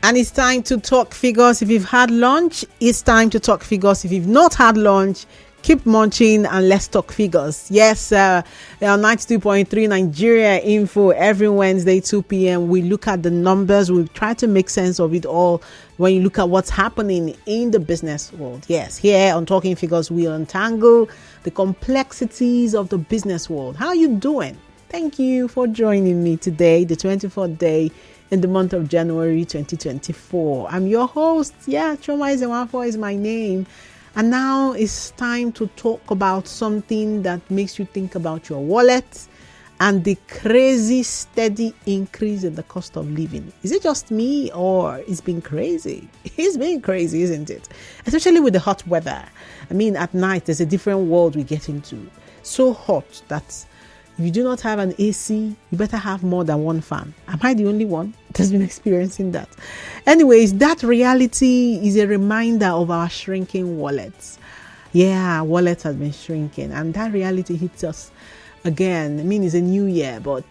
And it's time to talk figures. If you've had lunch, it's time to talk figures. If you've not had lunch, keep munching and let's talk figures. Yes, on 92.3 Nigeria Info every Wednesday, 2 p.m. We look at the numbers. We try to make sense of it all when you look at what's happening in the business world. Yes, here on Talking Figures, we untangle the complexities of the business world. How are you doing? Thank you for joining me today, the 24th day in the month of January 2024. I'm your host. Yeah, Choma Izenwafo is my name. And now it's time to talk about something that makes you think about your wallet and the crazy, steady increase in the cost of living. Is it just me or it's been crazy? It's been crazy, isn't it? Especially with the hot weather. I mean, at night, there's a different world we get into. So hot that if you do not have an AC, you better have more than one fan. Am I the only one that's been experiencing that? Anyways, that reality is a reminder of our shrinking wallets. Yeah, wallets have been shrinking, and that reality hits us again. I mean, it's a new year, but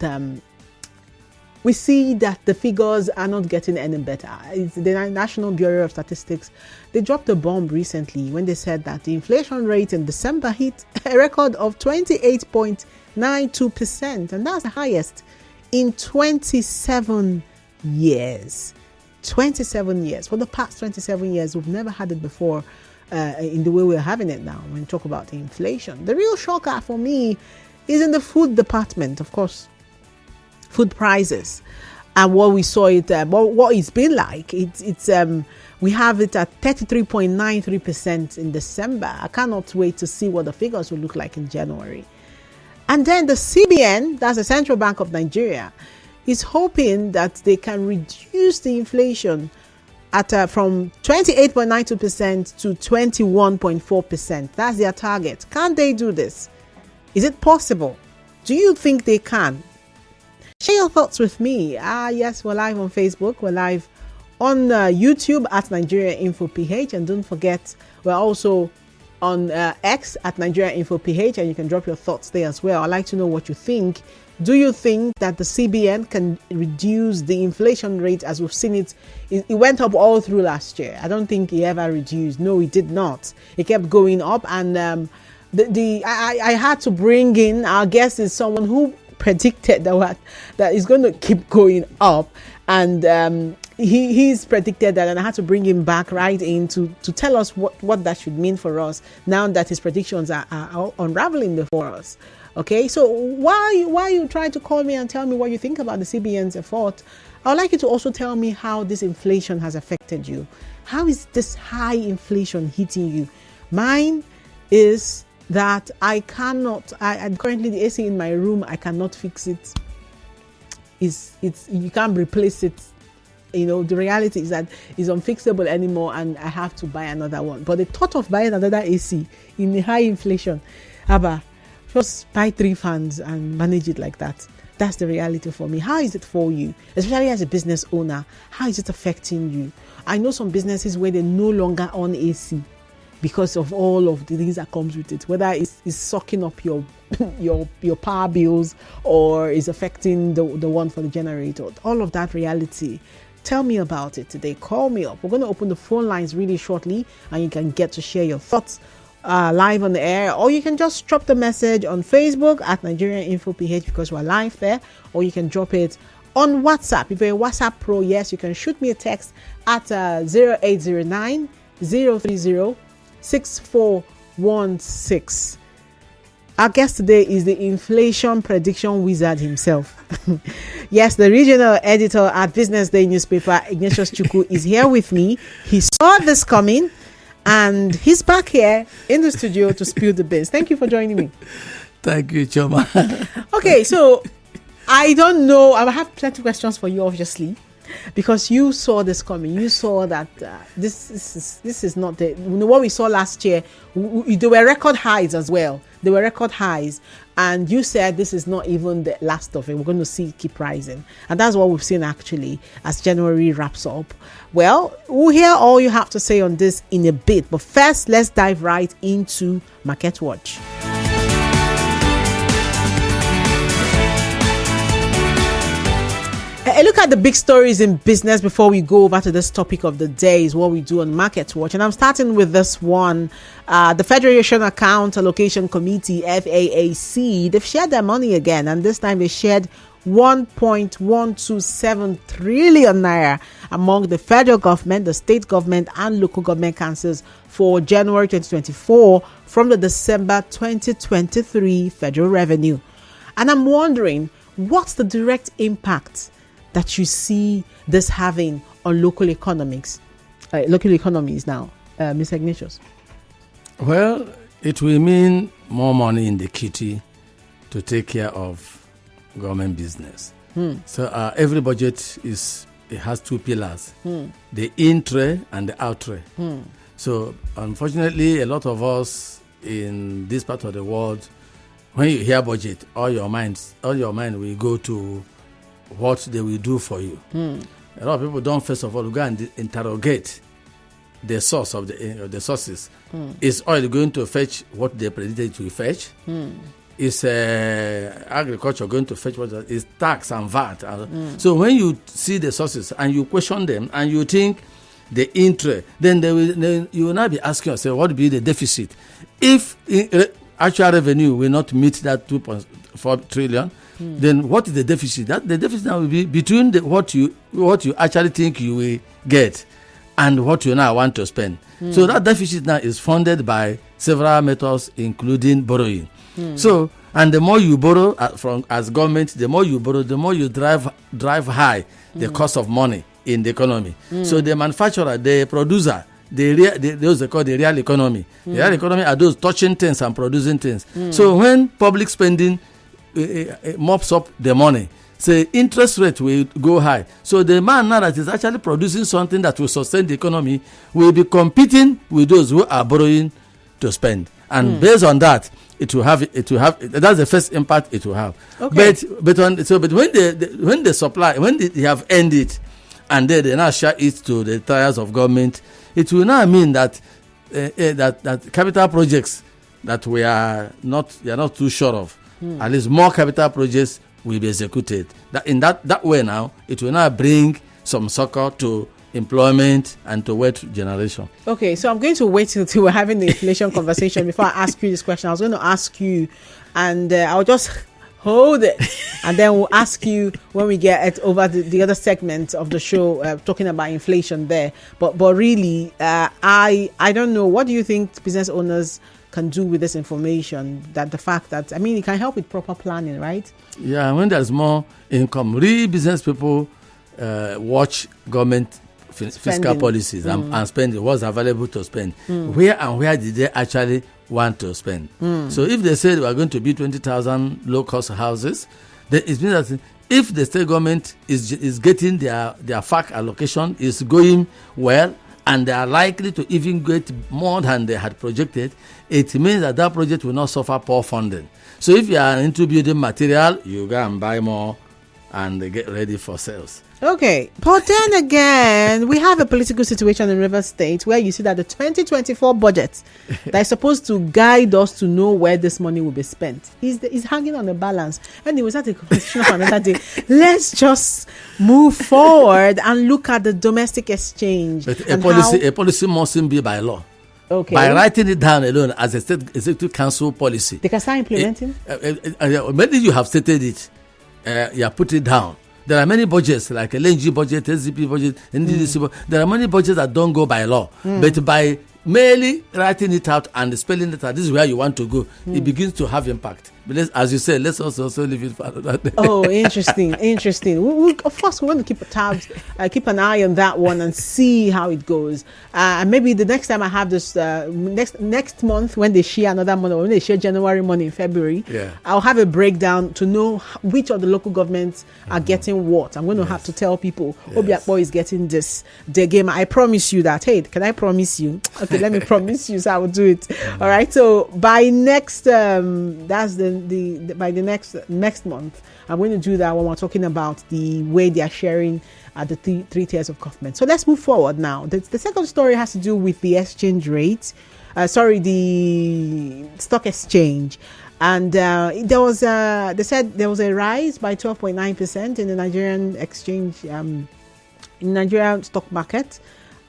we see that the figures are not getting any better. It's the National Bureau of Statistics. They dropped a bomb recently when they said that the inflation rate in December hit a record of 28.92%, and that's the highest in 27 years. 27 years. For the past 27 years, we've never had it before in the way we're having it now when we talk about the inflation. The real shocker for me is in the food department, of course. Food prices and what we saw it, what it's been like. It's we have it at 33.93% in December. I cannot wait to see what the figures will look like in January. And then the CBN, that's the Central Bank of Nigeria, is hoping that they can reduce the inflation at from 28.92% to 21.4%. That's their target. Can they do this? Is it possible? Do you think they can? Share your thoughts with me. Yes, we're live on Facebook. We're live on YouTube at Nigeria Info PH. And don't forget, we're also on X at Nigeria Info PH. And you can drop your thoughts there as well. I'd like to know what you think. Do you think that the CBN can reduce the inflation rate as we've seen it? It went up all through last year. I don't think it ever reduced. No, it did not. It kept going up. And I had to bring in, our guest is someone who predicted that is going to keep going up, and he's predicted that, and I had to bring him back right in to tell us what that should mean for us now that his predictions are unraveling before us. Okay, so while you try to call me and tell me what you think about the CBN's effort, I would like you to also tell me how this inflation has affected you. How is this high inflation hitting you? Mine is that I currently the AC in my room, I cannot fix it. It's you can't replace it. You know, the reality is that it's unfixable anymore, and I have to buy another one. But the thought of buying another AC in the high inflation, just buy 3 fans and manage it like that. That's the reality for me. How is it for you? Especially as a business owner, how is it affecting you? I know some businesses where they no longer own AC because of all of the things that comes with it, whether it's sucking up your power bills or is affecting the one for the generator. All of that reality. Tell me about it today. Call me up. We're going to open the phone lines really shortly, and you can get to share your thoughts live on the air, or you can just drop the message on Facebook at Nigeria Info PH because we're live there, or you can drop it on WhatsApp. If you're a WhatsApp pro, yes, you can shoot me a text at 0809 030 6416. Our guest today is the inflation prediction wizard himself. Yes, the regional editor at BusinessDay newspaper, Ignatius Chukwu, is here with me. He saw this coming, and he's back here in the studio to spill the beans. Thank you for joining me. Thank you, Choma. Okay, so I don't know. I have plenty of questions for you, obviously, because you saw this coming. You saw that this is not what we saw last year. There were record highs as well. There were record highs, and you said this is not even the last of it. We're going to see it keep rising, and that's what we've seen actually as January wraps up. Well, we'll hear all you have to say on this in a bit, but first, let's dive right into Market Watch. A look at the big stories in business before we go over to this topic of the day is what we do on Market Watch. And I'm starting with this one. The Federation Account Allocation Committee, FAAC, they've shared their money again. And this time they shared 1.127 trillion naira among the federal government, the state government, and local government councils for January 2024 from the December 2023 federal revenue. And I'm wondering, what's the direct impact that you see this having on local economics, local economies now, Mr. Ignatius? Well, it will mean more money in the kitty to take care of government business. So every budget has two pillars, the in-tray and the out-tray. So unfortunately, a lot of us in this part of the world, when you hear budget, all your mind will go to what they will do for you. A lot of people don't first of all go and interrogate the source of the sources. Is oil going to fetch what they predicted it will fetch? Is agriculture going to fetch what is tax and VAT? So when you see the sources and you question them and you think the interest, then you will now be asking yourself, what will be the deficit? If actual revenue will not meet that 2.4 trillion, then what is the deficit? The deficit now will be between what you actually think you will get and what you now want to spend. So that deficit now is funded by several methods, including borrowing. So, and the more you borrow as government, the more you borrow, the more you drive high the cost of money in the economy. So the manufacturer, the producer, those they call the real economy. The real economy are those touching things and producing things. So when public spending mops up the money, say interest rate will go high. So the man now that is actually producing something that will sustain the economy will be competing with those who are borrowing to spend. And based on that, it will have that's the first impact it will have. Okay. But when they supply, when they have ended and they now share it to the tires of government, it will now mean that that capital projects that we are not too sure of, at least more capital projects will be executed. That in that way now, it will now bring some succor to employment and to wealth generation. Okay, so I'm going to wait till we're having the inflation conversation before I ask you this question. I was going to ask you, and I'll just hold it, and then we'll ask you when we get over the other segment of the show, talking about inflation there. But really, I don't know. What do you think business owners can do with this information? That the fact that, I mean, it can help with proper planning, right? Yeah, when there's more income, real business people watch government fiscal policies and spending what's available to spend. Where did they actually want to spend? So if they say we are going to build 20,000 low-cost houses, then it means that if the state government is getting their FAC allocation is going well, and they are likely to even get more than they had projected, it means that project will not suffer poor funding. So if you are into building material, you go and buy more and get ready for sales. Okay, but then again, we have a political situation in Rivers State where you see that the 2024 budget that is supposed to guide us to know where this money will be spent is hanging on the balance. And it was at a conversation for another day. Let's just move forward and look at the domestic exchange. But a policy mustn't be by law. Okay. By writing it down alone as a state executive council policy. They can start implementing? When you have stated it, you have put it down. There are many budgets like LNG budget, SCP budget, NDDC budget. There are many budgets that don't go by law, but by merely writing it out and spelling it out, this is where you want to go. It begins to have impact. But as you said, let's also leave it for another day. Oh, interesting. Of course, we want to keep tabs, keep an eye on that one and see how it goes. And maybe the next time I have this, next month when they share another month, or when they share January money in February, I'll have a breakdown to know which of the local governments are getting what. I'm going to have to tell people, Obiakpo is getting this. The game, I promise you that. Hey, can I promise you? Okay, let me promise you, so I will do it. All right. So by next, that's by the next month, I'm going to do that when we're talking about the way they are sharing the three tiers of government. So let's move forward now. The second story has to do with the exchange rate. The stock exchange. And there was they said there was a rise by 12.9% in the Nigerian exchange, in Nigerian stock market,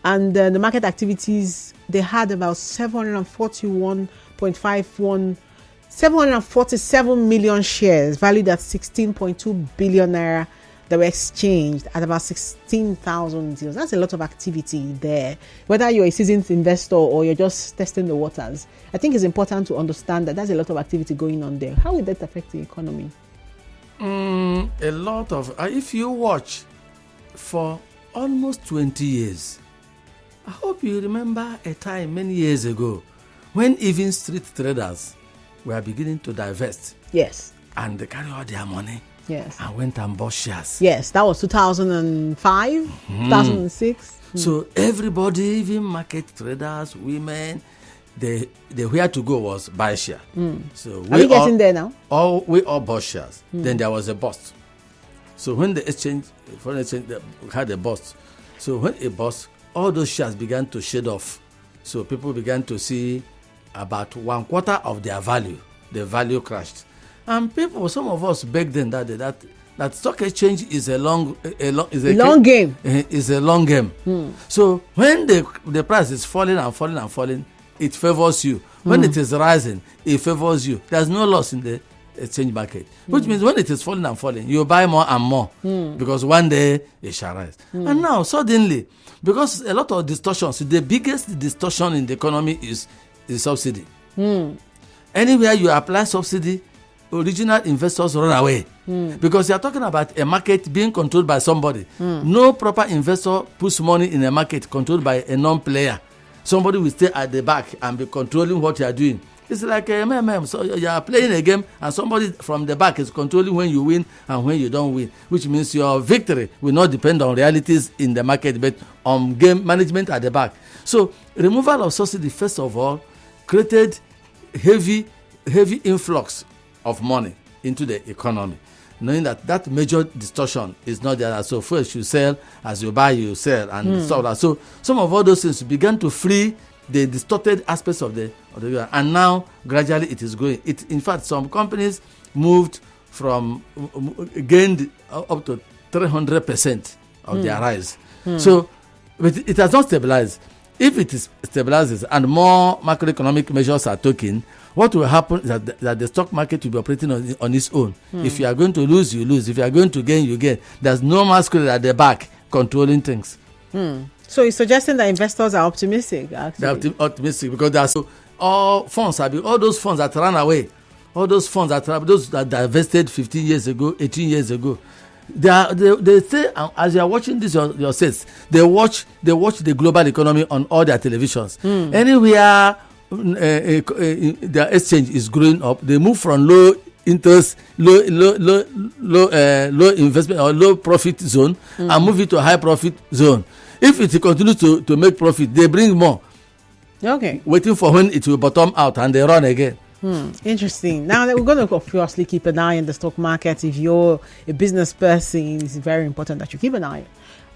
and the market activities, they had about 747 million shares valued at 16.2 billion naira that were exchanged at about 16,000 deals. That's a lot of activity there. Whether you're a seasoned investor or you're just testing the waters, I think it's important to understand that there's a lot of activity going on there. How will that affect the economy? A lot of, if you watch for almost 20 years, I hope you remember a time many years ago when even street traders were beginning to divest. Yes. And they carry all their money. Yes. And went and bought shares. Yes, that was 2005, 2006. So everybody, even market traders, women, they where to go was buy share. So Are we getting there now? We all bought shares. Then there was a bust. So when the foreign exchange had a bust, so when it bust, all those shares began to shed off. So people began to see about 1/4 of their value. The value crashed. And people, some of us begged them that stock exchange is a long game. Is a long game. So when the price is falling and falling and falling, it favors you. When it is rising, it favors you. There's no loss in the exchange market, which means when it is falling and falling, you buy more and more because one day it shall rise. And now suddenly, because a lot of distortions, the biggest distortion in the economy is subsidy. Anywhere you apply subsidy, original investors run away because you are talking about a market being controlled by somebody. No proper investor puts money in a market controlled by a non-player. Somebody will stay at the back and be controlling what you are doing. It's like a MMM. So you are playing a game and somebody from the back is controlling when you win and when you don't win, which means your victory will not depend on realities in the market but on game management at the back. So removal of subsidy, first of all, created heavy influx of money into the economy, knowing that major distortion is not there. So first you sell, as you buy, you sell, and stuff like that. So some of all those things began to free the distorted aspects of the and now gradually it is growing. In fact, some companies moved from gained up to 300% of their rise. So, but it has not stabilized. If it is stabilizes and more macroeconomic measures are taken, what will happen is that the stock market will be operating on its own. If you are going to lose, you lose. If you are going to gain, you gain. There's no masquerade at the back controlling things. So you're suggesting that investors are optimistic, actually? They're optimistic because there are all those funds that ran away, those that divested 15 years ago, 18 years ago. They say, as you are watching this yourselves, they watch the global economy on all their televisions. Anywhere their exchange is growing up, they move from low interest, low investment or low profit zone and move it to a high profit zone. If it continues to make profit, they bring more. Okay. Waiting for when it will bottom out and they run again. Interesting. Now we're going to obviously keep an eye on the stock market. If you're a business person, it's very important that you keep an eye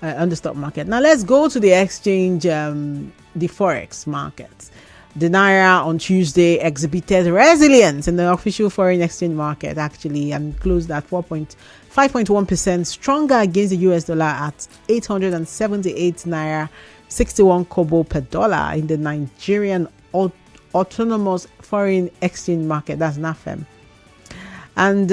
on the stock market. Now let's go to the exchange, the forex markets. The Naira on Tuesday exhibited resilience in the official foreign exchange market, actually, and closed at 5.1% stronger against the US dollar at 878 Naira 61 kobo per dollar in the Nigerian autonomous foreign exchange market. That's NAFEM. And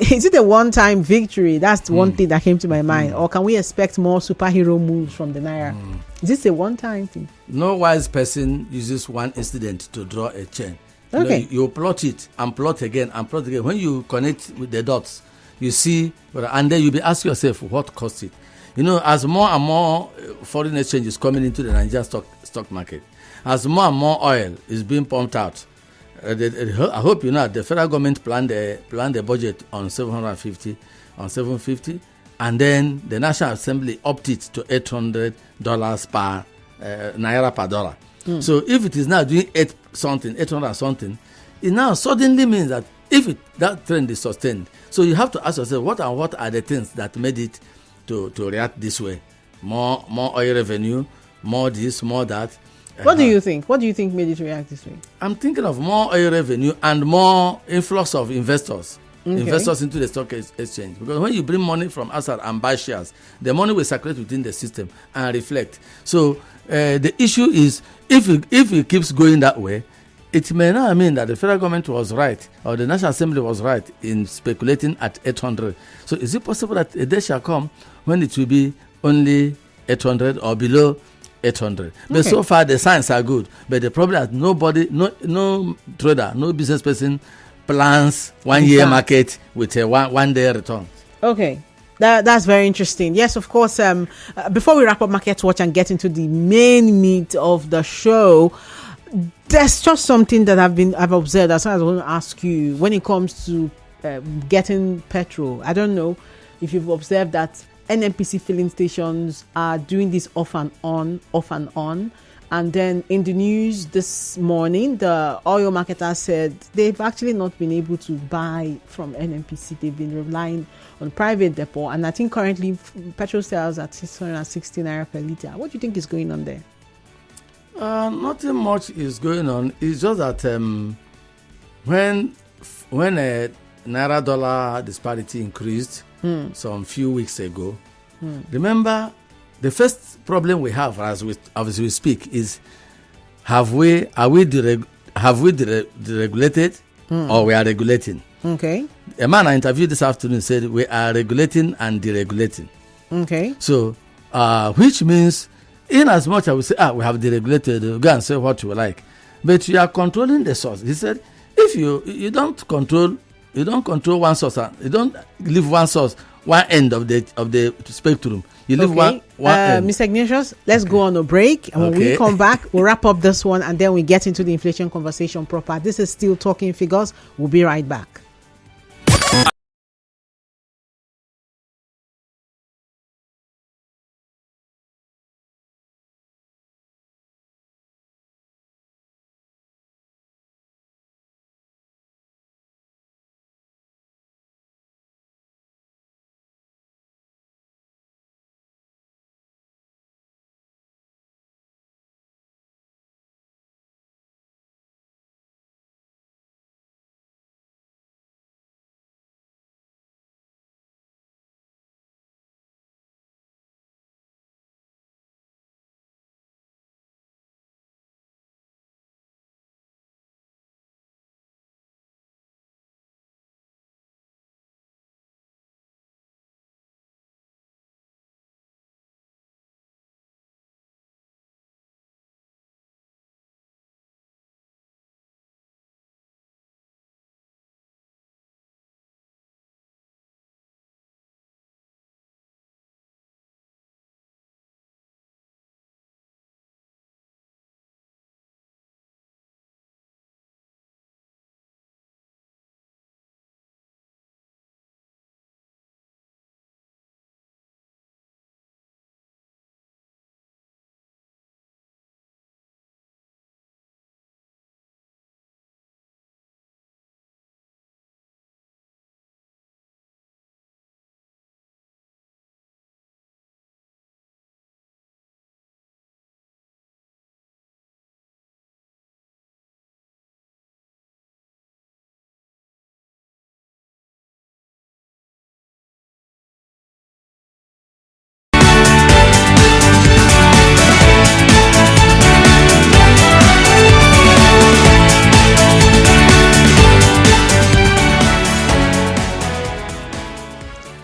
is it a one-time victory? That's one thing that came to my mind. Or can we expect more superhero moves from the Naira? Is this a one-time thing? No wise person uses one incident to draw a chain. Okay. You plot it and plot again and plot again. When you connect with the dots, you see, and then you'll be asking yourself what caused it. As more and more foreign exchange is coming into the Nigerian stock market, as more and more oil is being pumped out, I hope the federal government planned the budget on 750, and then the National Assembly upped it to $800 per naira per dollar. So if it is now doing 800 something, it now suddenly means that if that trend is sustained, so you have to ask yourself what are the things that made it to react this way? More oil revenue, more this, more that. What do you think? What do you think made it react this way? I'm thinking of more oil revenue and more influx of investors. Investors into the stock exchange. Because when you bring money from outside and buy shares, the money will circulate within the system and reflect. So the issue is, if it keeps going that way, it may not mean that the federal government was right or the National Assembly was right in speculating at 800. So is it possible that a day shall come when it will be only 800 or below 800? But so far the signs are good. But the problem is no trader, no business person plans 1 year market with a one day return. Okay. That's very interesting. Yes, of course. Before we wrap up Market Watch and get into the main meat of the show, there's just something that I've observed. As I was going to ask you when it comes to getting petrol. I don't know if you've observed that NNPC filling stations are doing this off and on. And then in the news this morning, the oil marketer said they've actually not been able to buy from NNPC. They've been relying on private depot. And I think currently petrol sales at 660 naira per litre. What do you think is going on there? Nothing much is going on. It's just that when a naira dollar disparity increased some few weeks ago, remember the first problem we have as we speak is are we deregulated or we are regulating? Okay. A man I interviewed this afternoon said we are regulating and deregulating. Okay. So which means, in as much as we say, we have deregulated, go and say what you like, but you are controlling the source. He said, if you don't control one source, you don't leave one source, one end of the spectrum. You leave one end. Mr. Ignatius, let's go on a break, and when we come back, we'll wrap up this one, and then we get into the inflation conversation proper. This is still Talking Figures. We'll be right back.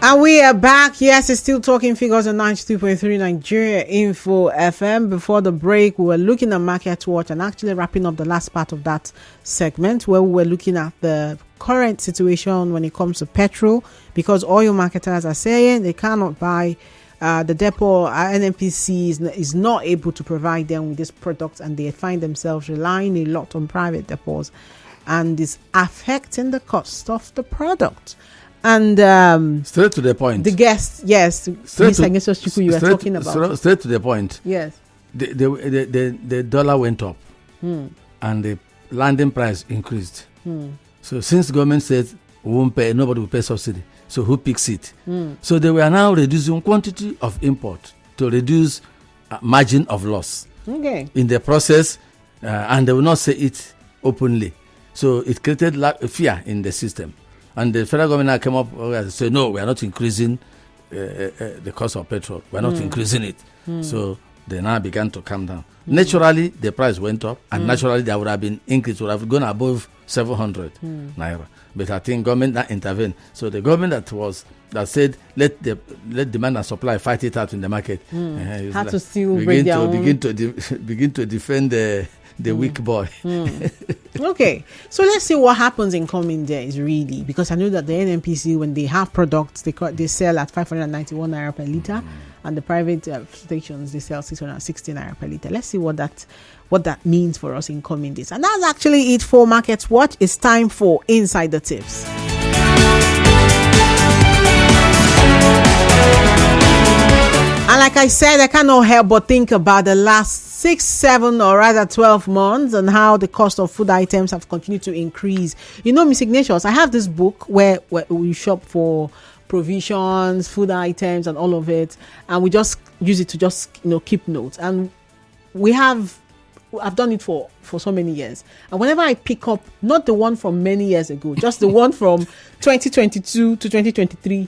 And we are back. Yes, it's still Talking Figures on 92.3 Nigeria Info FM. Before the break, we were looking at Market Watch and actually wrapping up the last part of that segment where we were looking at the current situation when it comes to petrol, because oil marketers are saying they cannot buy the depot. NNPC is not able to provide them with this product, and they find themselves relying a lot on private depots, and is affecting the cost of the product. And straight to the point. The guest, yes, Mr. Ignatius Chukwu, you were talking about. Straight to the point. Yes. The dollar went up, and the landing price increased. So since government says we won't pay, nobody will pay subsidy. So who picks it? So they were now reducing quantity of import to reduce margin of loss. Okay. in the process, and they will not say it openly. So it created fear in the system. And the federal government came up and said, no, we are not increasing the cost of petrol. We are not increasing it. So they now began to come down. Naturally, the price went up, and naturally there would have been increase, would have gone above 700 naira. But I think government that intervened. So the government that said let demand and supply fight it out in the market. Had to still begin to defend the weak boy. Okay, so let's see what happens in coming days, really, because I know that the NNPC, when they have products, they sell at 591 naira per liter, and the private stations, they sell 660 naira per liter. Let's see what that means for us in coming days. And that's actually it for Market Watch. It's time for Insider Tips. And like I said, I cannot help but think about the last 6, 7, or rather 12 months and how the cost of food items have continued to increase. You know, Miss Ignatius, I have this book where we shop for provisions, food items, and all of it, and we just use it to just keep notes. And I've done it for so many years, and whenever I pick up, not the one from many years ago, just the one from 2022 to 2023,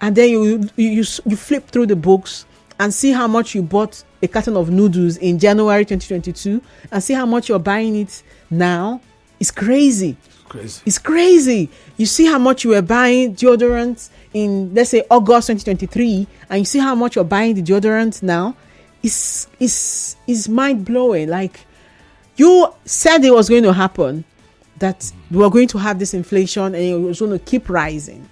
and then you flip through the books and see how much you bought a carton of noodles in January 2022 and see how much you're buying it now. It's crazy. It's crazy. You see how much you were buying deodorant in, let's say, August 2023, and you see how much you're buying the deodorant now. It's mind blowing. Like, you said it was going to happen, that we were going to have this inflation and it was going to keep rising.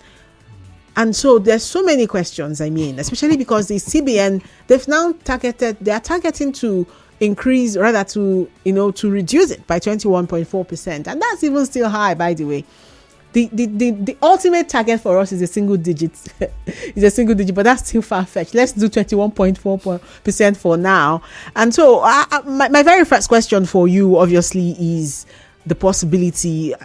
And so there's so many questions, especially because the CBN, they are targeting to increase, rather to reduce it by 21.4%. And that's even still high, by the way. The ultimate target for us is a single digit. But that's still far-fetched. Let's do 21.4% for now. And so my very first question for you, obviously, is the possibility,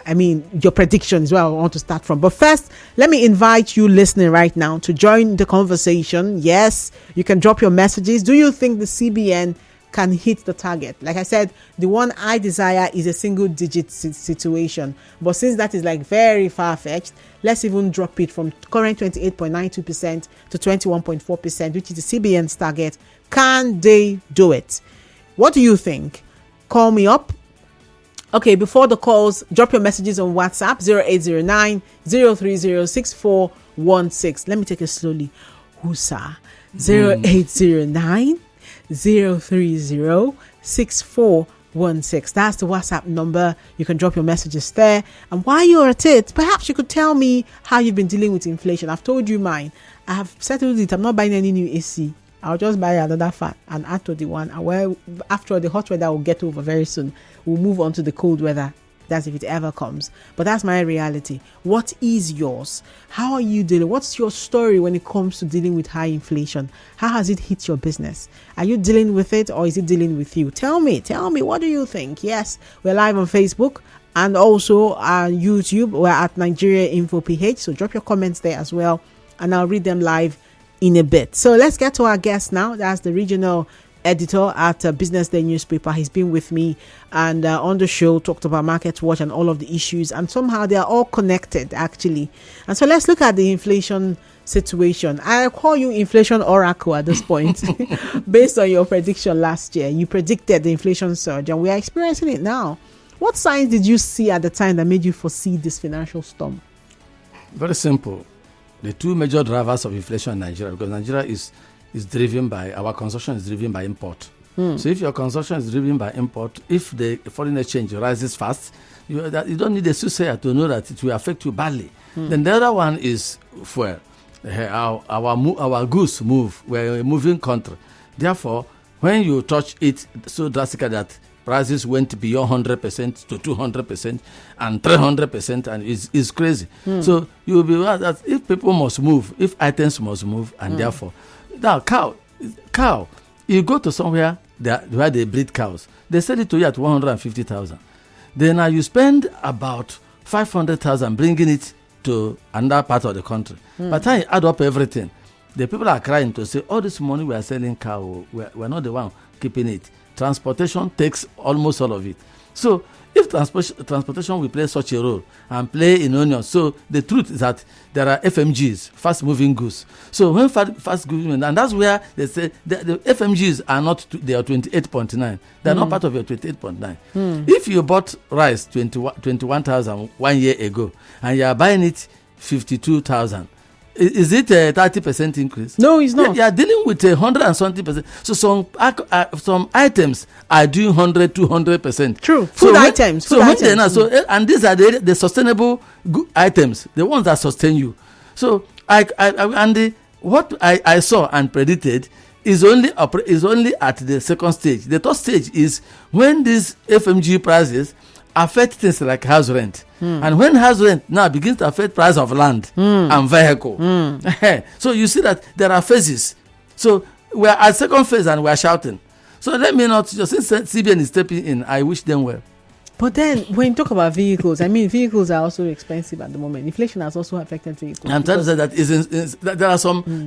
your prediction is where I want to start from. But first, let me invite you listening right now to join the conversation. Yes, you can drop your messages. Do you think the CBN can hit the target? Like I said, the one I desire is a single digit situation. But since that is very far-fetched, let's even drop it from current 28.92% to 21.4%, which is the CBN's target. Can they do it? What do you think? Call me up. Okay, before the calls, drop your messages on WhatsApp 0809 030 6416. Let me take it slowly. Husa 0809 030 6416. That's the WhatsApp number. You can drop your messages there. And while you're at it, perhaps you could tell me how you've been dealing with inflation. I've told you mine. I have settled it. I'm not buying any new AC. I'll just buy another fan and add to the one. And after the hot weather will get over very soon, we'll move on to the cold weather. That's if it ever comes. But that's my reality. What is yours? How are you dealing? What's your story when it comes to dealing with high inflation? How has it hit your business? Are you dealing with it, or is it dealing with you? Tell me, what do you think? Yes, we're live on Facebook and also on YouTube. We're at Nigeria Info PH. So drop your comments there as well, and I'll read them live in a bit. So let's get to our guest now. That's the regional editor at BusinessDay newspaper. He's been with me and on the show talked about Market Watch and all of the issues, and somehow they are all connected actually. And so let's look at the inflation situation. I call you inflation oracle at this point based on your prediction last year. You predicted the inflation surge and we are experiencing it now. What signs did you see at the time that made you foresee this financial storm? Very simple. The two major drivers of inflation in Nigeria, because Nigeria is driven by, our consumption is driven by import. So if your consumption is driven by import, if the foreign exchange rises fast, you don't need a soothsayer to know that it will affect you badly. Then the other one is fuel. Our goods move. We're a moving country. Therefore, when you touch it so drastically that prices went beyond 100% to 200% and 300%, and it's crazy. So you will be aware that if people must move, if items must move, and therefore, now cow, you go to somewhere where they breed cows, they sell it to you at 150,000. Then now you spend about 500,000 bringing it to another part of the country. By the time you add up everything, the people are crying to say, all this money we are selling cow, we're not the one keeping it. transportation takes almost all of it. So if transportation will play such a role and play in onions, so the truth is that there are FMGs, fast moving goods. So when fast moving, and that's where they say the FMGs are not, they are 28.9. They're not part of your 28.9. If you bought rice 21,000 1 year ago and you are buying it 52,000, is it a 30% increase? No, it's not. You are dealing with 100 and something percent. So some items are doing 100, 200%. True. Food items. And these are the sustainable items, the ones that sustain you. So what I saw and predicted is only at the second stage. The third stage is when these FMG prices affect things like house rent. And when house rent now begins to affect price of land and vehicle. So you see that there are phases. So we are at second phase and we are shouting. So let me not, just since CBN is stepping in, I wish them well. But then when you talk about vehicles, I mean, vehicles are also expensive at the moment. Inflation has also affected vehicles. I'm trying to say that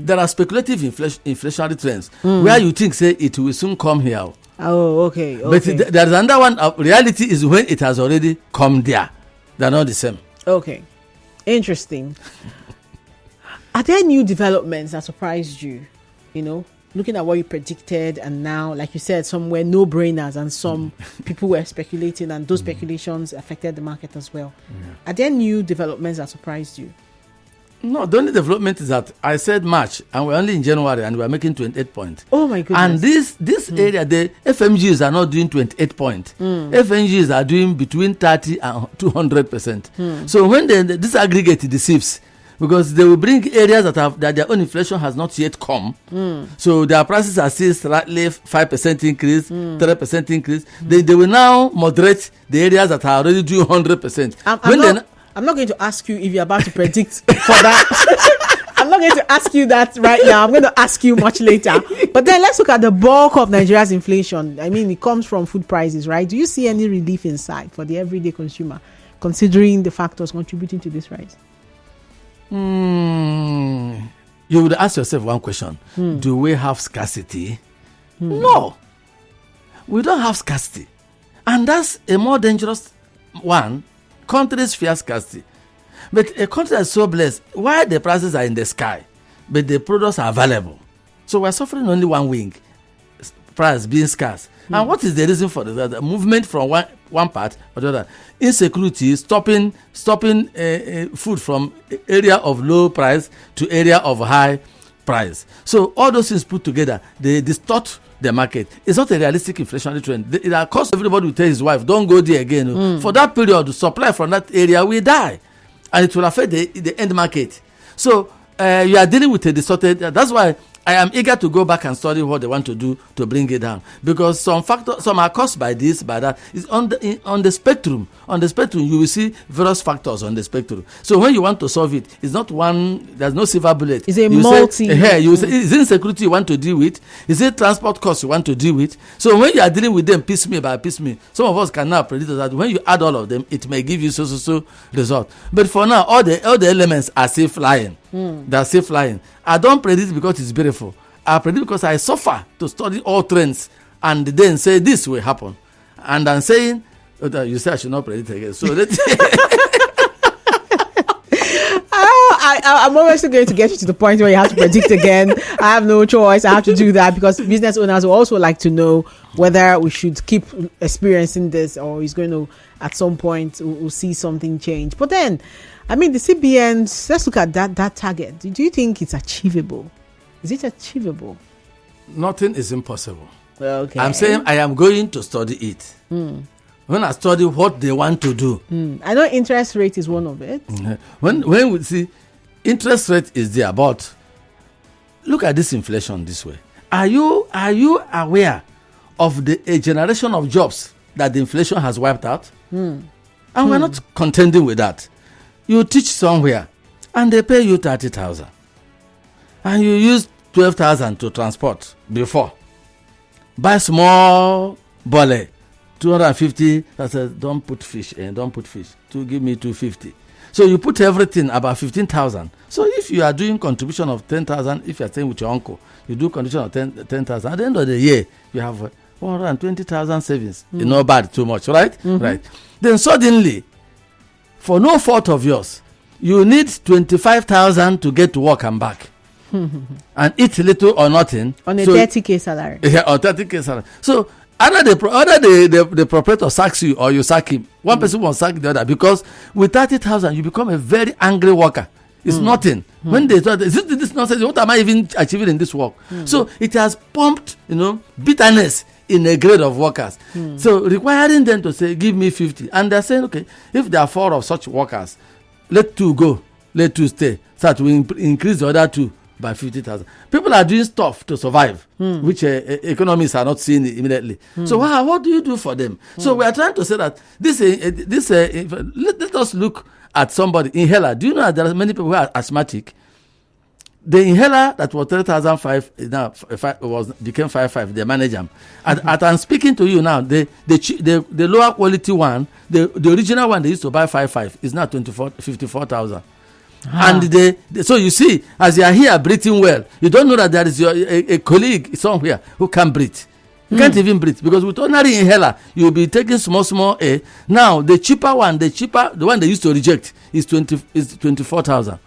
there are speculative inflationary trends where you think, say, it will soon come here. Oh, okay. But there's another one. Reality is when it has already come there. They're not the same. Okay. Interesting. Are there new developments that surprised you? You know, looking at what you predicted and now, like you said, some were no-brainers and some people were speculating and those speculations affected the market as well. Are there new developments that surprised you? No, the only development is that I said March and we're only in January and we're making 28 points. Oh my goodness. And this area, the FMGs are not doing 28 points. FMGs are doing between 30 and 200%. So when this aggregate deceives, because they will bring areas that their own inflation has not yet come. So their prices are still slightly 5% increase, 3% increase. They will now moderate the areas that are already doing 100%. I'm not going to ask you if you're about to predict for that. I'm not going to ask you that right now. I'm going to ask you much later. But then let's look at the bulk of Nigeria's inflation. I mean, it comes from food prices, right? Do you see any relief in sight for the everyday consumer, considering the factors contributing to this rise? You would ask yourself one question. Do we have scarcity? No. We don't have scarcity. And that's a more dangerous one. Countries fear scarcity. But a country that's so blessed, why the prices are in the sky, but the products are available. So we're suffering only one wing, price being scarce. And what is the reason for the movement from one part or the other? Insecurity, stopping food from area of low price to area of high price. So all those things put together, they distort the market. It's not a realistic inflationary trend. It will cost everybody to tell his wife, don't go there again. For that period, the supply from that area will die. And it will affect the end market. So you are dealing with a distorted, that's why I am eager to go back and study what they want to do to bring it down, because some are caused by this, by that. It's on the spectrum. On the spectrum, you will see various factors on the spectrum. So when you want to solve it, it's not one. There's no silver bullet. It's a you multi. You say, is it insecurity you want to deal with? Is it transport costs you want to deal with? So when you are dealing with them piecemeal by piecemeal, some of us can now predict that when you add all of them, it may give you so result. But for now, all the elements are still flying. They're still flying. I don't predict because it's beautiful. I predict because I suffer to study all trends and then say this will happen. And I'm saying, you say I should not predict again. So let's I'm always going to get you to the point where you have to predict again. I have no choice. I have to do that because business owners will also like to know whether we should keep experiencing this or is going to, at some point, we'll see something change. But then, I mean, the CBN, let's look at that target. Do you think it's achievable? Is it achievable? Nothing is impossible. Okay. I'm saying I am going to study it. When I study what they want to do. I know interest rate is one of it. When we see interest rate is there, but look at this inflation this way. Are you aware of a generation of jobs that the inflation has wiped out? And we're not contending with that. You teach somewhere and they pay you 30,000 and you use 12,000 to transport before. Buy small bole, 250. I said, don't put fish in, don't put fish. To give me 250. So you put everything about 15,000. So if you are doing contribution of 10,000, if you are staying with your uncle, you do contribution of 10,000. At the end of the year, you have 420,000 savings. It's not bad too much, right? Right. Then suddenly, for no fault of yours, you need 25,000 to get to work and back. And eat little or nothing. On a 30K salary. Yeah, on 30K salary. So either the proprietor sacks you or you sack him. One person will sack the other, because with 30,000 you become a very angry worker. It's nothing. When they thought, this nonsense, what am I even achieving in this work? So it has pumped, bitterness in a grade of workers. So requiring them to say, give me 50. And they're saying, okay, if there are 4 of such workers, let 2 go, let 2 stay. So that we increase the other 2 by 50,000. People are doing stuff to survive, which economists are not seeing immediately. So what do you do for them? So we are trying to say that let us look at somebody. Inhaler. Do you know that there are many people who are asthmatic? The inhaler that was 3,005 now became 5,500. They manage them. At I'm speaking to you now, the lower quality one, the original one they used to buy 5,500 is now 54,000. And so you see, as you are here breathing well, you don't know that there is a colleague somewhere who can't breathe. You can't even breathe, because with ordinary inhaler you'll be taking small air. Now the cheaper one, the one they used to reject is 24,000.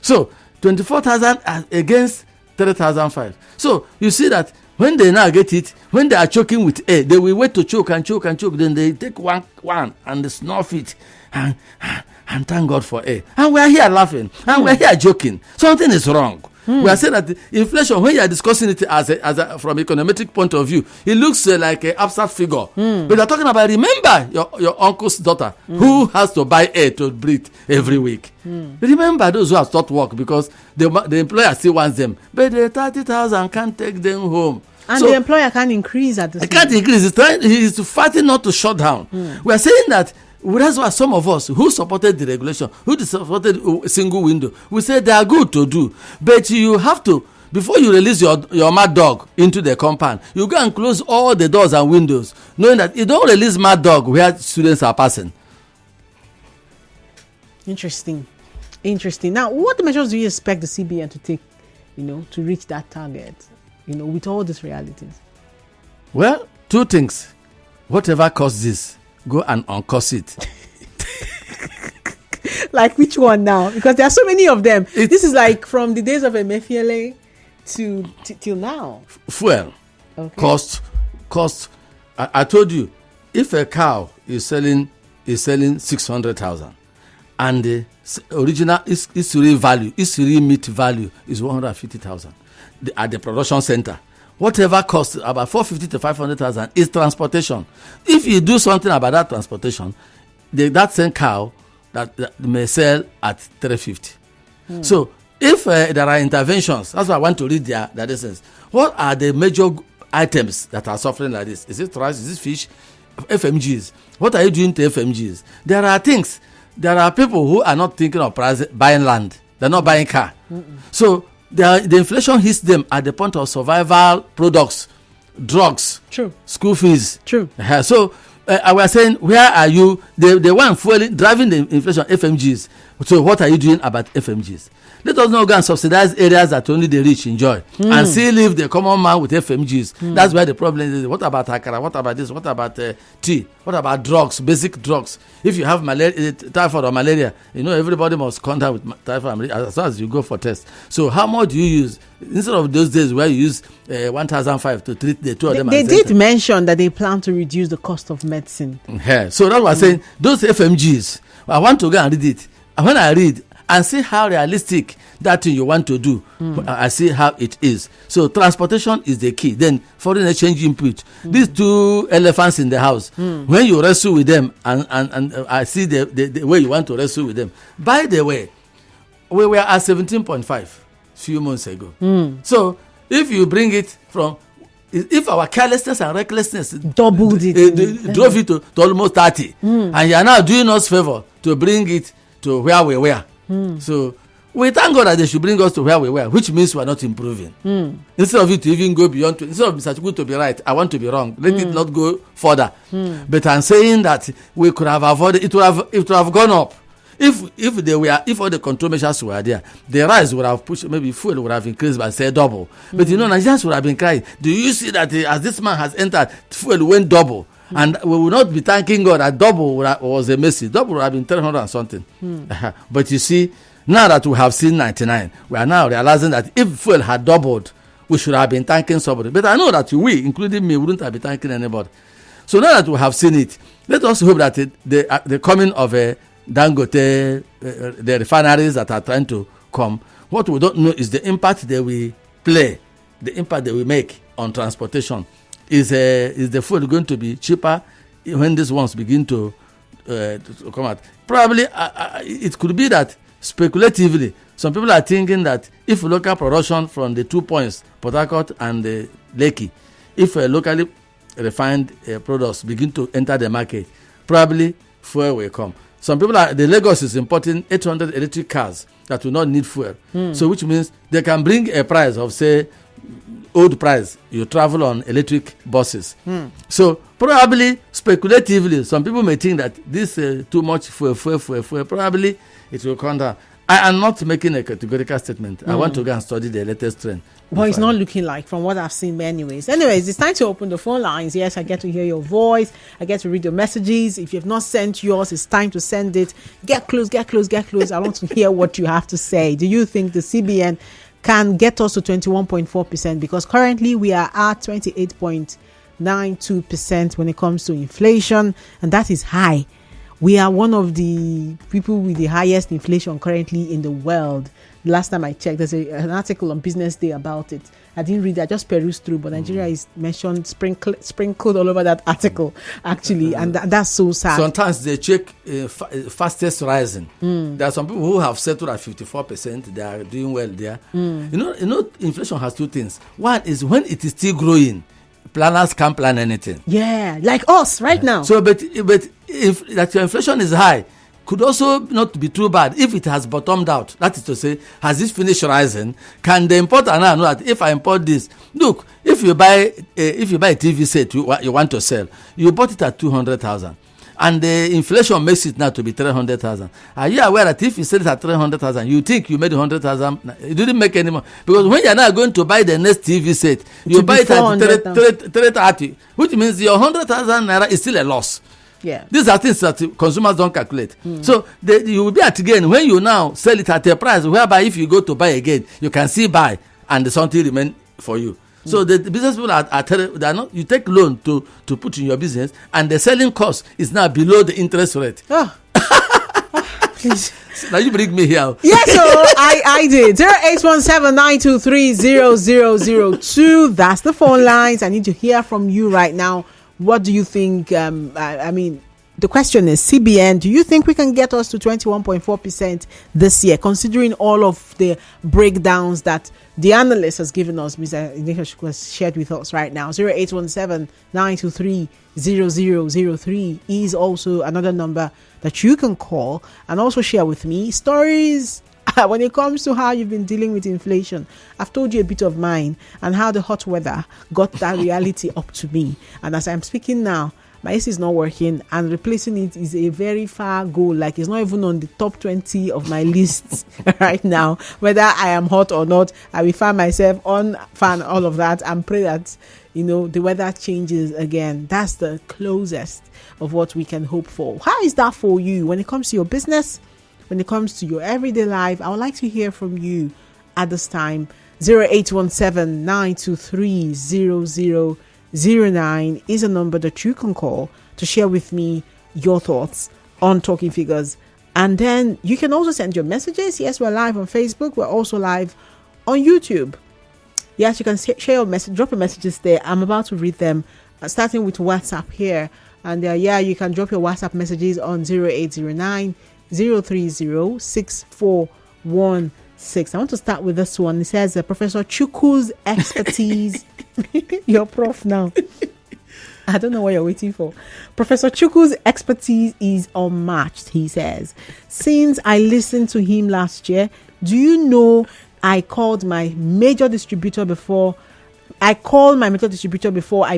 So 24,000 against 3,500. So you see that when they now get it, when they are choking with air, they will wait to choke and choke and choke. Then they take one and they snuff it and thank God for air. And we are here laughing and we are here joking. Something is wrong. We are saying that inflation, when you are discussing it from econometric point of view, it looks like an abstract figure. But they are talking about, remember your uncle's daughter who has to buy air to breathe every week. Remember those who have stopped work because the employer still wants them, but the 30,000 can't take them home. And so the employer can't increase at this. Can't increase. He's fighting not to shut down. We are saying that. That's why some of us who supported the regulation, who supported a single window, we say they are good to do, but you have to, before you release your mad dog into the compound, you go and close all the doors and windows, knowing that you don't release mad dog where students are passing. Interesting. Now, what measures do you expect the CBN to take, to reach that target, with all these realities? Well, 2 things. Whatever caused this, go and uncause it. Like which one now? Because there are so many of them. This is like from the days of Emefiele till now. Fuel. Okay. Cost. I told you, if a cow is selling 600,000 and the original Isuri value, Isuri meat value is 150,000 at the production center. Whatever costs about 450 to 500,000 is transportation. If you do something about that transportation, that same cow that may sell at 350. So if there are interventions, that's why I want to read their essence. What are the major items that are suffering like this? Is it rice? Is it fish? FMGs. What are you doing to FMGs? There are things. There are people who are not thinking of buying land. They're not buying car. So the inflation hits them at the point of survival products, drugs, true, school fees. True. So I was saying, where are you? The one driving the inflation, FMGs. So what are you doing about FMGs? Let us not go and subsidize areas that only the rich enjoy and still leave the common man with FMGs. That's where the problem is. What about akara? What about this? What about tea? What about drugs, basic drugs? If you have typhoid or malaria, everybody must contact with typhoid as soon as you go for test. So how much do you use? Instead of those days where you use 1,500 to treat the 2 of them. They did mention that they plan to reduce the cost of medicine. So that's what I'm saying. Those FMGs, I want to go and read it. And when I read and see how realistic that thing you want to do, I see how it is. So transportation is the key. Then foreign exchange input. These 2 elephants in the house, when you wrestle with them, and I see the way you want to wrestle with them. By the way, we were at 17.5 few months ago. So if you bring it from, if our carelessness and recklessness doubled it, drove it to almost 30, and you are now doing us favor to bring it to where we were. So we thank God that they should bring us to where we were, which means we are not improving. Instead of it to even go beyond, instead of Mr. Chukwu to be right, I want to be wrong. Let it not go further. But I'm saying that we could have avoided, it would have gone up. if all the control measures were there, the rise would have pushed, maybe fuel would have increased by say double. But Nigerians would have been crying. Do you see that as this man has entered, fuel went double? And we will not be thanking God that double was a mercy. Double would have been 300 and something. But you see, now that we have seen 99, we are now realizing that if fuel had doubled, we should have been thanking somebody. But I know that we, including me, wouldn't have been thanking anybody. So now that we have seen it, let us hope that the coming of Dangote, the refineries that are trying to come, what we don't know is the impact they will play, the impact they will make on transportation. Is the food going to be cheaper when these ones begin to come out? Probably it could be that speculatively, some people are thinking that if local production from the 2 points, Port Harcourt and Lekki, if locally refined products begin to enter the market, probably fuel will come. Some people the Lagos is importing 800 electric cars that will not need fuel. So which means they can bring a price of, say, old price, you travel on electric buses. So probably speculatively, some people may think that this too much fuel, probably it will come down. I am not making a categorical statement. I want to go and study the latest trend. Well, it's not looking like from what I've seen anyways. Anyways, it's time to open the phone lines. Yes, I get to hear your voice. I get to read your messages. If you have not sent yours, it's time to send it. Get close. I want to hear what you have to say. Do you think the CBN can get us to 21.4%? Because currently we are at 28.92% when it comes to inflation, and that is high. We are one of the people with the highest inflation currently in the world. Last time I checked, there's an article on BusinessDay about it. I didn't read it, I just perused through, but Nigeria is mentioned, sprinkled all over that article, actually, and that's so sad. Sometimes they check fastest rising. There are some people who have settled at 54%, they are doing well there. You know, inflation has two things. One is when it is still growing, planners can't plan anything. Yeah, like us right now. So, but if that your inflation is high, could also not be too bad if it has bottomed out. That is to say, has this finished rising? Can the importer now know that if I import this, look, if you buy a TV set you want to sell, you bought it at 200,000, and the inflation makes it now to be 300,000. Are you aware that if you sell it at 300,000, you think you made 100,000? You didn't make any more, because when you are now going to buy the next TV set, you buy it at 330, which means your 100,000 naira is still a loss. Yeah. These are things that consumers don't calculate. So you will be at gain when you now sell it at a price whereby if you go to buy again, you can still buy and something remain for you. So the business people they are not. You take loan to put in your business, and the selling cost is now below the interest rate. Please. Now you bring me here. Yes, so I did. 0817-923-0002. That's the phone lines. I need to hear from you right now. What do you think? I mean, the question is, CBN, do you think we can get us to 21.4% this year, considering all of the breakdowns that the analyst has given us? Mr. Ignatius has shared with us right now. 0817-923-0003 is also another number that you can call and also share with me stories when it comes to how you've been dealing with inflation. I've told you a bit of mine and how the hot weather got that reality up to me. And as I'm speaking now, my AC is not working, and replacing it is a very far goal. Like, it's not even on the top 20 of my list right now. Whether I am hot or not, I will find myself on fan, all of that, and pray that, the weather changes again. That's the closest of what we can hope for. How is that for you when it comes to your business? When it comes to your everyday life? I would like to hear from you at this time. 0817-923-0009 is a number that you can call to share with me your thoughts on Talking Figures. And then you can also send your messages. Yes, we're live on Facebook. We're also live on YouTube. Yes, you can share your message, drop your messages there. I'm about to read them, starting with WhatsApp here. And you can drop your WhatsApp messages on 0809 030 6416. I want to start with this one. It says Professor Chukwu's expertise. You're prof now. I don't know what you're waiting for. Professor Chukwu's expertise is unmatched, he says. Since I listened to him last year, do you know I called my major distributor before I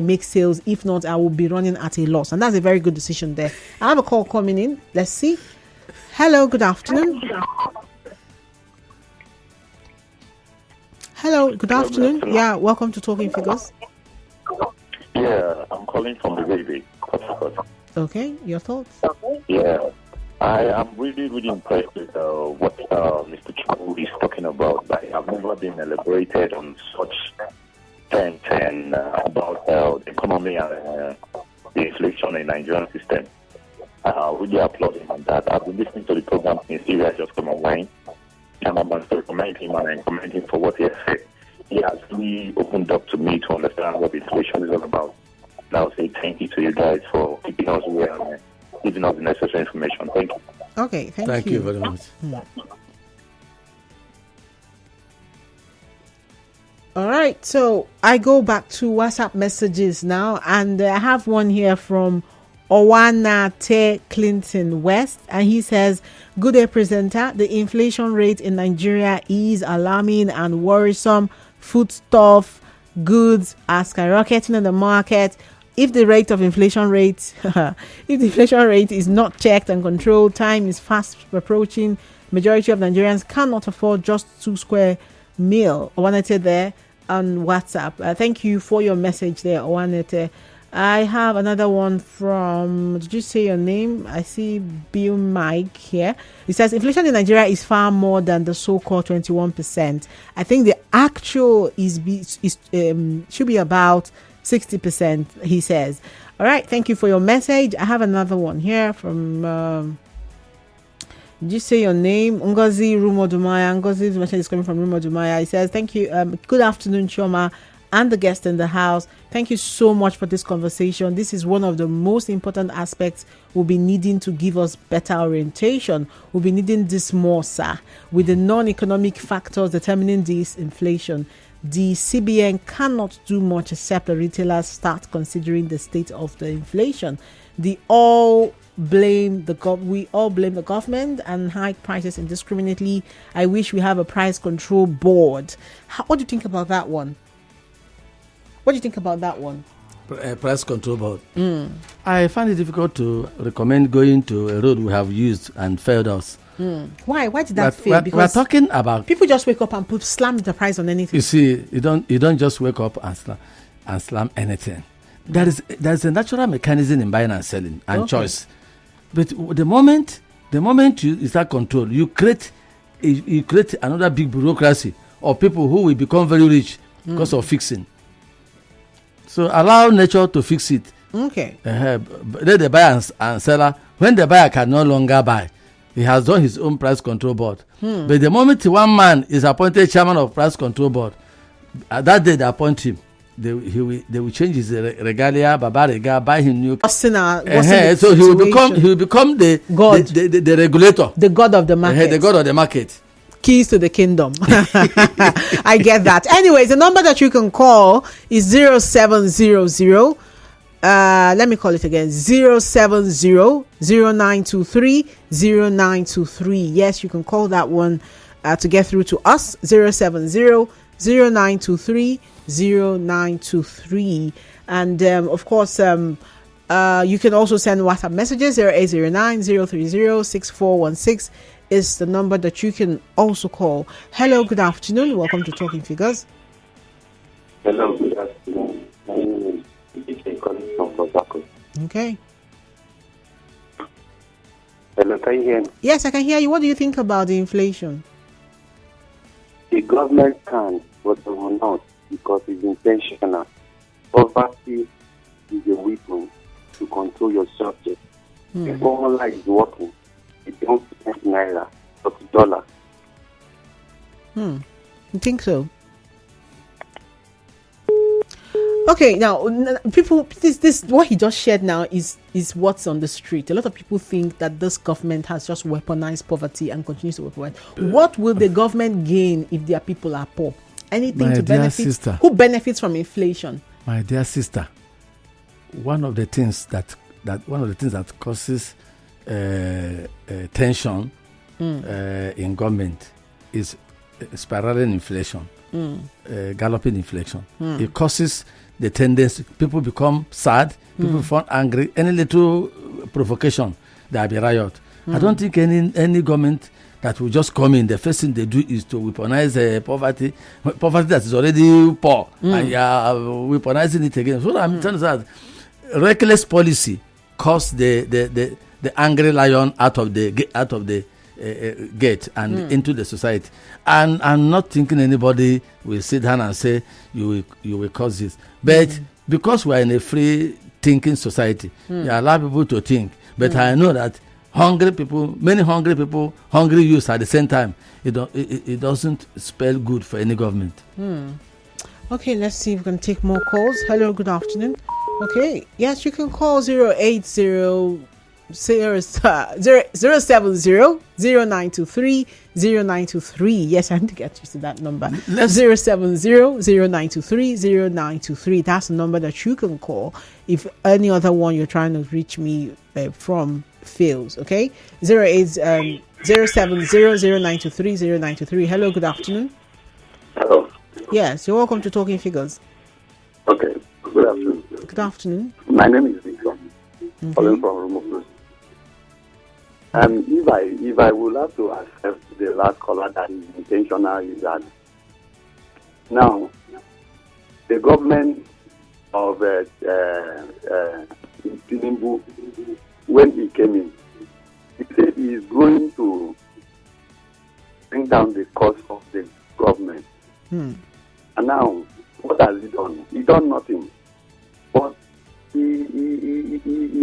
make sales? If not, I will be running at a loss. And that's a very good decision there. I have a call coming in. Let's see. Hello, good afternoon. Hello, good afternoon. Yeah, welcome to Talking Figures. Yeah, I'm calling from the baby. Okay, your thoughts? Yeah, I am really, really impressed with what Mr. Chukwu is talking about. I have never been elaborated on such terms and about the economy and the inflation in the Nigerian system. Really applaud him on that. I've been listening to the program since he has just come online, and I must recommend him and commend him for what he has said. He has really opened up to me to understand what inflation is all about. And I'll say thank you to you guys for keeping us aware and giving us the necessary information. Thank you. Okay, Thank you very much. All right, so I go back to WhatsApp messages now, and I have one here from Owanate Clinton West, and he says, "Good day, presenter. The inflation rate in Nigeria is alarming and worrisome. Foodstuff goods are skyrocketing in the market. If the inflation rate is not checked and controlled, time is fast approaching. Majority of Nigerians cannot afford just 2 square meal." Owanete there on WhatsApp. Thank you for your message there, Owanete. I have another one from, did you say your name? I see Bill Mike here. It says inflation in Nigeria is far more than the so-called 21%. I think the actual should be about 60%, he says. All right, thank you for your message. I have another one here from, did you say your name? Ngozi Rumodumaya. Ngozi's message is coming from Rumodumaya. He says, thank you. Good afternoon, Chioma, and the guest in the house. Thank you so much for this conversation. This is one of the most important aspects we'll be needing to give us better orientation. We'll be needing this more, sir. With the non-economic factors determining this inflation, the CBN cannot do much except the retailers start considering the state of the inflation. We all blame the government and hike prices indiscriminately. I wish we have a price control board. What do you think about that one? Price control board. I find it difficult to recommend going to a road we have used and failed us. Why did that fail? Because we're talking about people just wake up and slam the price on anything. You see, you don't just wake up and slam anything. There's a natural mechanism in buying and selling and choice. But the moment you start control, you create another big bureaucracy of people who will become very rich because of fixing. So allow nature to fix it. Okay. Let the buyer and seller, when the buyer can no longer buy, he has done his own price control board. But the moment one man is appointed chairman of price control board, at that day they appoint him. They will change his regalia, baba regalia, buy him new. So he will become the god, the regulator, the god of the market. The god of the market. Keys to the kingdom. I get that. Anyways, the number that you can call is 0700. Let me call it again. 070-0923-0923. Yes, you can call that one to get through to us. 070-0923-0923. And of course, you can also send WhatsApp messages. 0809-030-6416 is the number that you can also call. Hello, good afternoon. Welcome to Talking Figures. Hello, good afternoon. My name is Ignatius calling from Bosako. Okay. Hello, can you hear me? Yes, I can hear you. What do you think about the inflation? The government can, but they will not, because it's intentional. Poverty is a weapon to control your subject. If formula is working, it don't spend naira but dollar. You think so? Okay, now people, this what he just shared now is what's on the street. A lot of people think that this government has just weaponized poverty and continues to weaponize. What will the government gain if their people are poor? Anything to benefit? Sister, who benefits from inflation? My dear sister, one of the things that causes tension in government is spiraling inflation, galloping inflation. It causes the tendency, people become sad, people become angry, any little provocation, there will be riot. I don't think any government that will just come in, the first thing they do is to weaponize poverty that is already poor, and you are weaponizing it again. So what I'm telling you that reckless policy caused the angry lion out of the gate and into the society. And I'm not thinking anybody will sit down and say you will cause this, but because we are in a free thinking society, you allow people to think. But I know that many hungry people, hungry youths at the same time, it doesn't spell good for any government. Okay, let's see if we can take more calls. Hello, good afternoon. Okay, yes, you can call 080 070-0923-0923. Yes, I need to get used to that number. 070-0923-0923. That's the number that you can call if any other one you're trying to reach me from fails. Okay, 070-0923-0923. Hello, good afternoon. Hello. Yes, you're welcome to Talking Figures. Okay, good afternoon. Good afternoon. My name is Victor. Calling from Rumopus. If I would have to accept the last caller that is intentional, is that now the government of Tinubu, when he came in, he said he is going to bring down the cost of the government. And now, what has he done? He done nothing. But he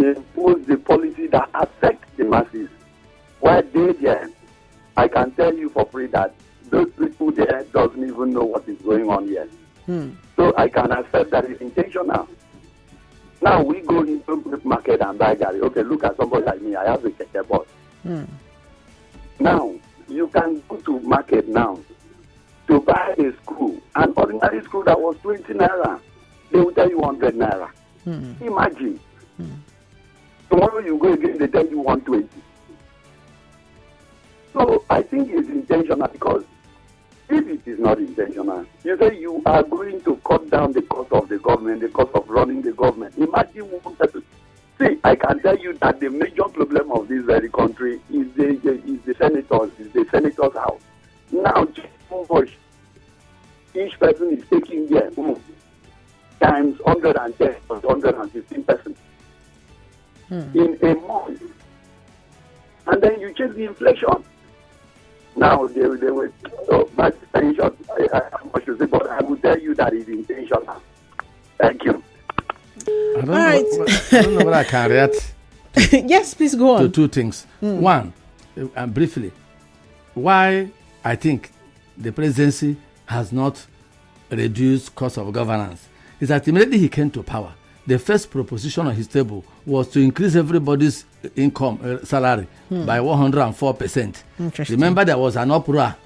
imposed the policy that affects the masses. While they there, I can tell you for free that those people there doesn't even know what is going on yet. So I can accept that it's intentional. Now we go into the market and buy gari. Okay, look at somebody like me. I have a keke bus. Now you can go to market now to buy a screw, an ordinary screw that was 20 naira. They will tell you 100 naira. Imagine. Tomorrow you go again, they tell you 120. So I think it's intentional, because if it is not intentional, you say you are going to cut down the cost of the government, the cost of running the government. Imagine one person. See, I can tell you that the major problem of this very country is the senators, is the senators' house. Now, just how much each person is taking there, times 110 or 115% in a month. And then you check the inflation. Now they were so much attention. I should say, but I will tell you that it's intentional. Thank you. I don't know what I can react. Yes, please go on. To two things. One, briefly, why I think the presidency has not reduced cost of governance is that immediately he came to power, the first proposition on his table was to increase everybody's income salary by 104%. Remember, there was an uproar.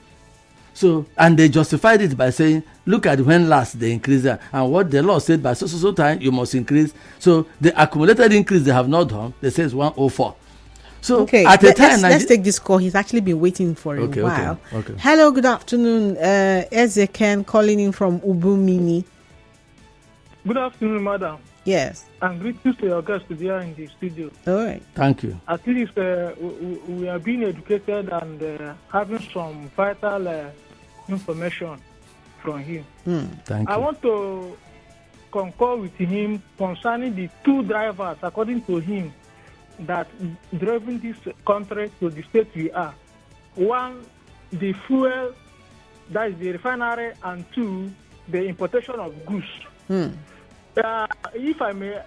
So, and they justified it by saying, look at when last they increased it, and what the law said by so time you must increase. So the accumulated increase they have not done, they say is 104. So at the time, let's take this call. He's actually been waiting for a while. Okay. Hello, good afternoon. Ezekiel calling in from Ubumini. Good afternoon, madam. Yes. And greetings to your guests here in the studio. All right. Thank you. At least we are being educated and having some vital information from him. Thank you. I want to concur with him concerning the two drivers, according to him, that driving this country to the state we are. One, the fuel, that is the refinery, and two, the importation of goods. If I may,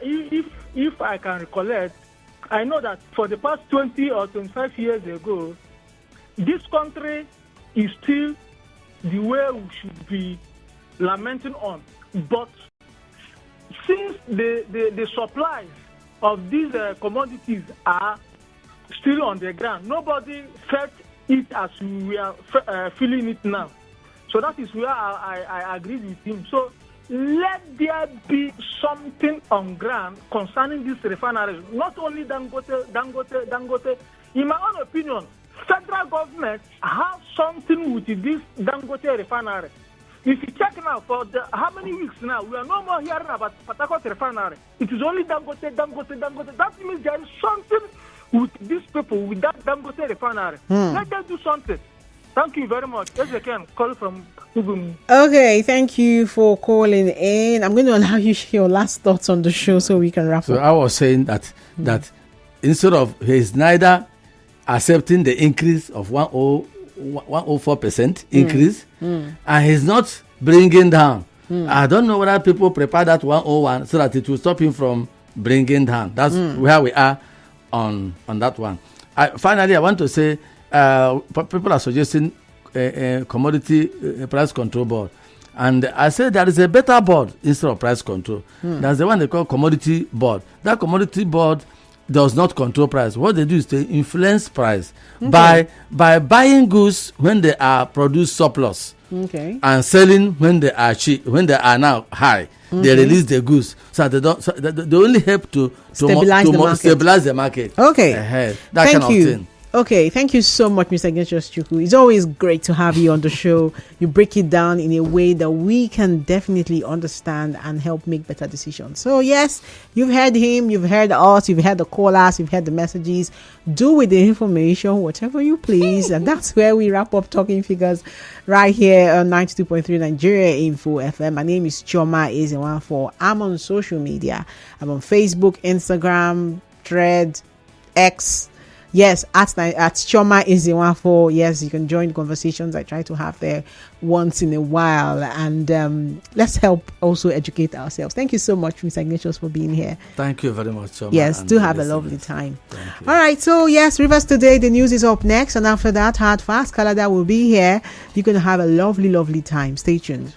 if I can recollect, I know that for the past 20 or 25 years ago, this country is still the way we should be lamenting on. But since the supplies of these commodities are still on the ground, nobody felt it as we are feeling it now. So that is where I agree with him. So let there be something on ground concerning these refineries. Not only Dangote. In my own opinion, federal government has something with this Dangote refinery. If you check now for how many weeks now, we are no more hearing about Port Harcourt refinery. It is only Dangote. That means there is something with these people, with that Dangote refinery. Let them do something. Thank you very much. Yes, I can call from Chukwu. Okay, thank you for calling in. I'm going to allow you your last thoughts on the show so we can wrap So up. I was saying that instead of he's neither accepting the increase of 104% increase, and he's not bringing down. I don't know whether people prepare that 101 so that it will stop him from bringing down. That's where we are on that one. Finally, I want to say people are suggesting a commodity price control board. And I said there is a better board instead of price control. That's the one they call commodity board. That commodity board does not control price. What they do is they influence price by buying goods when they are produced surplus and selling when they are cheap, when they are now high. They release the goods, so they don't. So they only help to stabilize the market. Okay, that thank kind of you. thing. Okay, thank you so much, Mr. Ignatius Chukwu. It's always great to have you on the show. You break it down in a way that we can definitely understand and help make better decisions. So yes, you've heard him, you've heard us, you've heard the callers, you've heard the messages. Do with the information whatever you please. And that's where we wrap up Talking Figures right here on 92.3 Nigeria Info FM. My name is Choma Ezenwafo. I'm on social media. I'm on Facebook, Instagram, Thread, X. Yes, at Choma Ezenwafo. Yes, you can join the conversations I try to have there once in a while. And let's help also educate ourselves. Thank you so much, Mr. Ignatius, for being here. Thank you very much, Choma. Yes, do have a lovely time. All right, so yes, Rivers Today, the news is up next. And after that, Hard Fast Calendar will be here. You're going to have a lovely, lovely time. Stay tuned.